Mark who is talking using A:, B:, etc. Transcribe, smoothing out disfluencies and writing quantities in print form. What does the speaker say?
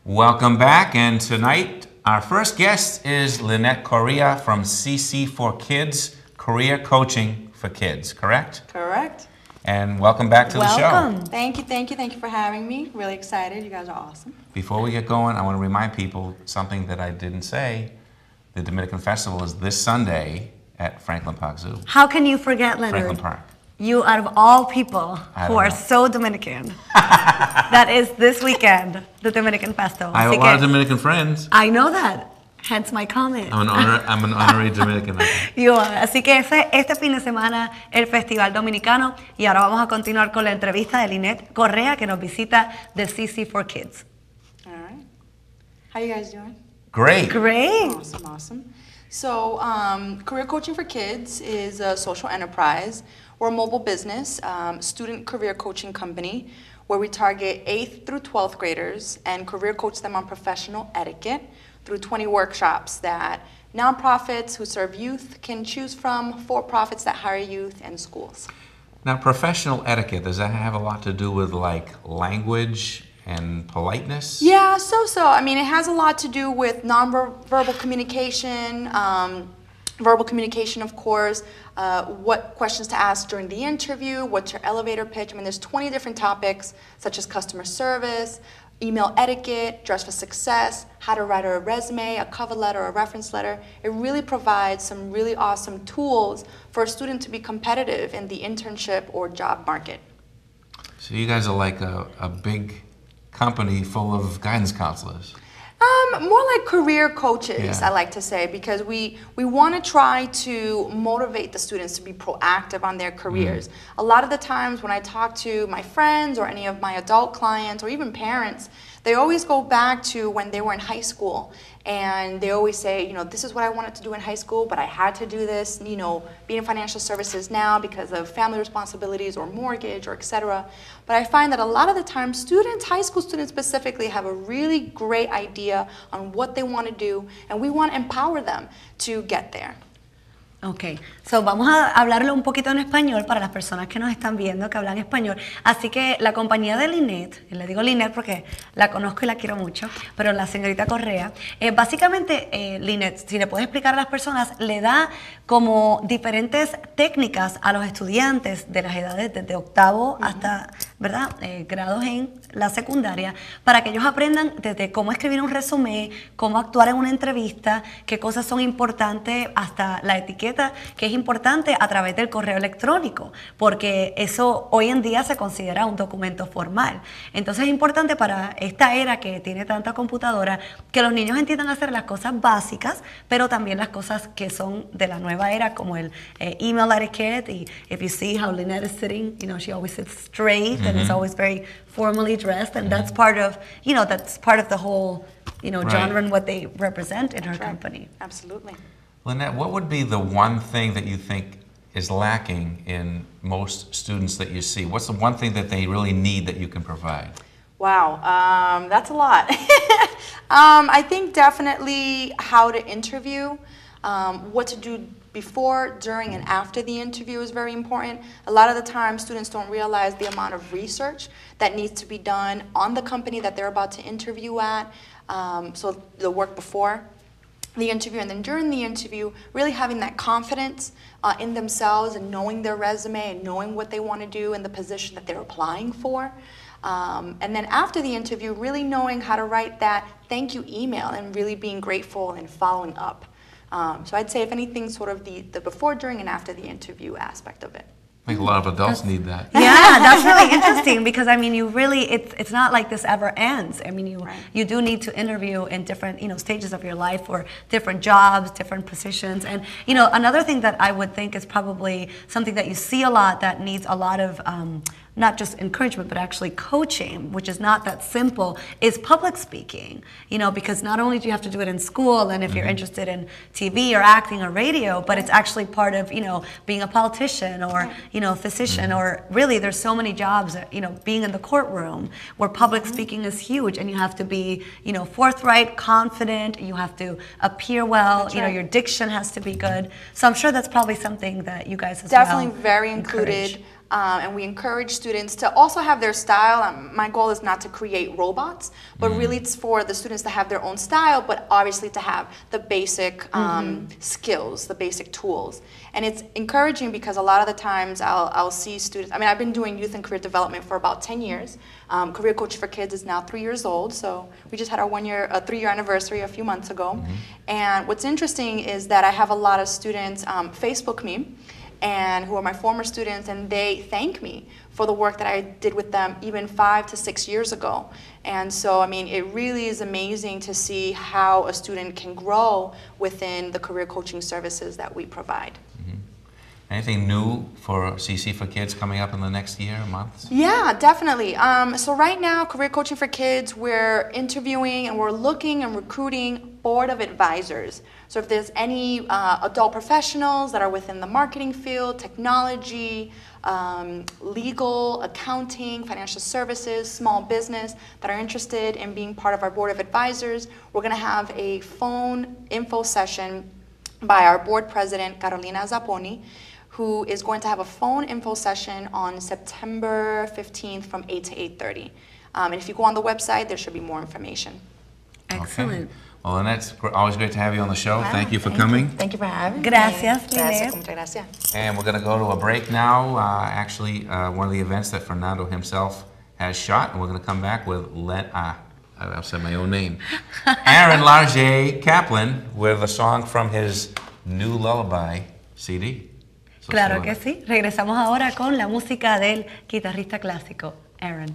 A: Welcome back, and tonight our first guest is Lynette Correa from CC4Kidz, Career Coaching for Kids, correct?
B: Correct.
A: And welcome back to the show.
B: Welcome. Thank you for having me. Really excited. You guys are awesome.
A: Before we get going, I want to remind people something that I didn't say. The Dominican Festival is this Sunday at Franklin Park Zoo.
C: How can you forget, Leonard?
A: Franklin Park.
C: You, out of all people who are so Dominican, that is this weekend, the Dominican Festival.
A: I have a lot of Dominican friends.
C: I know that, hence my comment.
A: I'm an honorary Dominican.
C: You are. Así que este fin de semana el Festival Dominicano, y ahora vamos a continuar con la entrevista de Lynette Correa que nos visita de CC4Kidz.
B: All right. How you guys doing?
A: Great.
C: Great.
B: Awesome. So, Career Coaching for Kids is a social enterprise. We're a mobile business, student career coaching company, where we target 8th through 12th graders and career coach them on professional etiquette through 20 workshops that nonprofits who serve youth can choose from, for-profits that hire youth, and schools.
A: Now, professional etiquette, does that have a lot to do with like language and politeness?
B: Yeah, so. I mean, it has a lot to do with nonverbal communication, verbal communication, of course, what questions to ask during the interview, what's your elevator pitch. I mean, there's 20 different topics, such as customer service, email etiquette, dress for success, how to write a resume, a cover letter, a reference letter. It really provides some really awesome tools for a student to be competitive in the internship or job market.
A: So you guys are like a big company full of guidance counselors.
B: More like career coaches,
A: Yeah.
B: I like to say, because we want to try to motivate the students to be proactive on their careers. A lot of the times when I talk to my friends or any of my adult clients or even parents, they always go back to when they were in high school, and they always say, you know, this is what I wanted to do in high school, but I had to do this, you know, being in financial services now because of family responsibilities or mortgage or etc. But I find that a lot of the time students, high school students specifically, have a really great idea on what they want to do, and we want to empower them to get there.
C: Ok, so vamos a hablarlo un poquito en español para las personas que nos están viendo, que hablan español. Así que la compañía de Lynette, y le digo Lynette porque la conozco y la quiero mucho, pero la señorita Correa, básicamente Lynette, si le puedes explicar a las personas, le da como diferentes técnicas a los estudiantes de las edades desde octavo hasta, ¿verdad?, grados en la secundaria, para que ellos aprendan desde cómo escribir un resumen, cómo actuar en una entrevista, qué cosas son importantes, hasta la etiqueta, que es importante a través del correo electrónico, porque eso hoy en día se considera un documento formal. Entonces es importante para esta era que tiene tanta computadora, que los niños entiendan hacer las cosas básicas, pero también las cosas que son de la nueva era, como el email etiquette. Y if you see how Lynette is sitting, you know, she always sits straight and is always very formally dressed, and that's part of, you know, that's part of the whole, you know, genre and what they represent in her company.
B: Absolutely.
A: Lynette, what would be the one thing that you think is lacking in most students that you see? What's the one thing that they really need that you can provide?
B: Wow, that's a lot. I think definitely how to interview, what to do before, during, and after the interview is very important. A lot of the time, students don't realize the amount of research that needs to be done on the company that they're about to interview at. So the work before the interview and then during the interview, really having that confidence in themselves and knowing their resume and knowing what they want to do in the position that they're applying for. And then after the interview, really knowing how to write that thank you email and really being grateful and following up. So I'd say, if anything, sort of the before, during, and after the interview aspect of it.
A: I think a lot of adults need that.
C: Yeah, that's really interesting, because I mean, you really, it's not like this ever ends. I mean, you do need to interview in different, you know, stages of your life for different jobs, different positions. And, you know, another thing that I would think is probably something that you see a lot that needs a lot of not just encouragement, but actually coaching, which is not that simple, is public speaking. You know, because not only do you have to do it in school, and if you're interested in TV or acting or radio, but it's actually part of, you know, being a politician or, you know, a physician, or really there's so many jobs, you know, being in the courtroom where public speaking is huge, and you have to be, you know, forthright, confident, you have to appear well, you know, your diction has to be good. So I'm sure that's probably something that you guys as
B: Definitely
C: well
B: very included. and we encourage students to also have their style. My goal is not to create robots, but really it's for the students to have their own style, but obviously to have the basic skills, the basic tools. And it's encouraging because a lot of the times I'll see students, I mean, I've been doing youth and career development for about 10 years. Career Coaching for Kids is now 3 years old, so we just had our 3-year anniversary a few months ago. And what's interesting is that I have a lot of students Facebook me, and who are my former students, and they thank me for the work that I did with them even 5 to 6 years ago. And so, I mean, it really is amazing to see how a student can grow within the career coaching services that we provide.
A: Anything new for CCforkidz coming up in the next year, months?
B: Yeah, definitely. So right now, Career Coaching for Kids, we're interviewing and we're looking and recruiting board of advisors. So if there's any adult professionals that are within the marketing field, technology, legal, accounting, financial services, small business that are interested in being part of our board of advisors, we're going to have a phone info session by our board president, Carolina Zapponi, who is going to have a phone info session on September 15th from 8 to 8:30. And if you go on the website, there should be more information.
C: Excellent.
A: Okay. Well, Lynette, it's always great to have you on the show. Thank you for coming.
B: Thank you for having me.
C: Gracias,
B: Gracias,
C: Lynette.
B: muchas gracias.
A: And we're going to go to a break now. Actually, one of the events that Fernando himself has shot, and we're going to come back with I've said my own name. Aaron Large Caplan with a song from his new lullaby CD. So
C: Claro que sí. Regresamos ahora con la música del guitarrista clásico, Aaron.